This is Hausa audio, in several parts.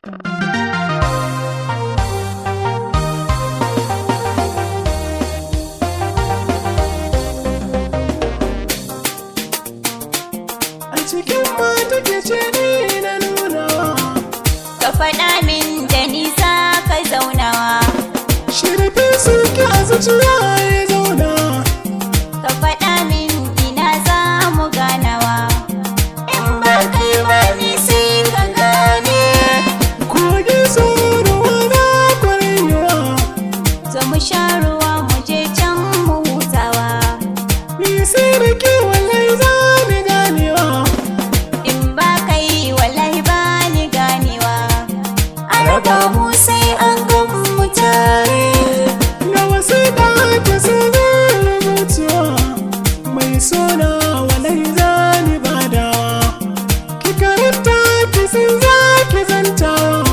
A cikin mata ke ce ni na nuna, ka faɗa min da nisa ka zaunawa. shirfi suke a zuciya ya zauna. Ka faɗa min ina za mu ganawa. In ba kai ba ni sai ka gane, kogin so ruwa na kwarewa. Zo mu sha ruwa mu je can mu hutawa. Ni sai da ke wallahi za ni ganewa. In ba kai wallahi ba ni ganewa. A raba mu sai an gan mu tare. Ga wasu da ake sun rubutuwa, mai sona wallahi za ni badawa. Ki karanta ki sun za ki zantawa,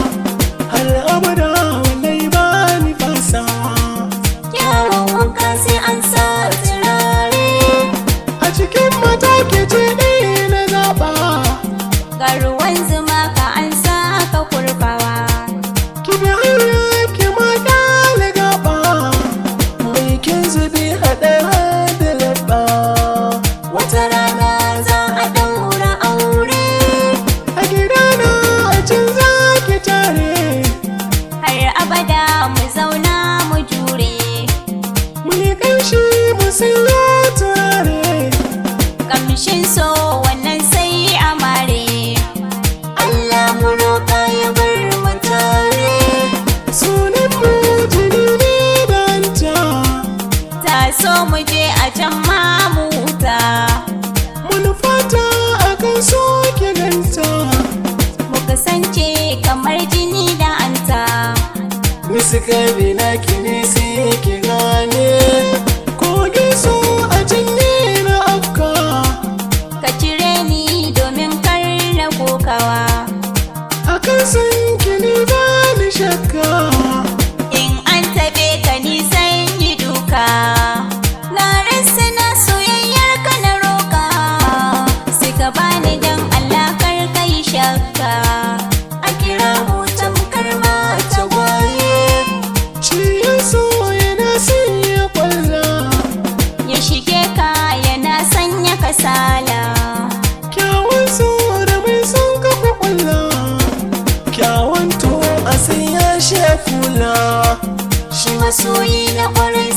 har abada wallahi ba ni fasawa. Kyawun wanka sai an sa turare. A cikin mata ke ce ɗaya na zaɓa, Ga ruwan zuma ka an sa ka kurfawa. ki bi hanya ki ma ƙyale gaɓa. Mai kin zubi haɗe da laɓa, Wata rana za a ɗaura aure. a gidana a can za ki tare. Har abada mu zauna mu jure. Muni ƙanshi mu sanya turare, Kamshin so wannan sai amare. Allah mu roƙa ya bar mu tare. sunan mu jini ne da hanta. Ta so mu je a can ma mu huta. Manufata akan so ki ganta, Mu kasance kamar jini da anta. bisa kabi na ki ne sai ki gane. Kogin so a can ne na afka, Ka cire ni domin kar na kokawa. akan san ki ne ba ni shakka. In an taɓe ka ni sai yi duka. Na rasa na soyayyar ka na roka. Sai ka bani dan Allah kar ka yi shakka. A kira mu tamkar mata gwaye. Ciyan so yana sanya kwalla, Ya shige ka yana sanya kasala. kyawun so da mai son ka kwakwalla. Kyawun to a sai ya shi kula, Shi masoyi na kwarai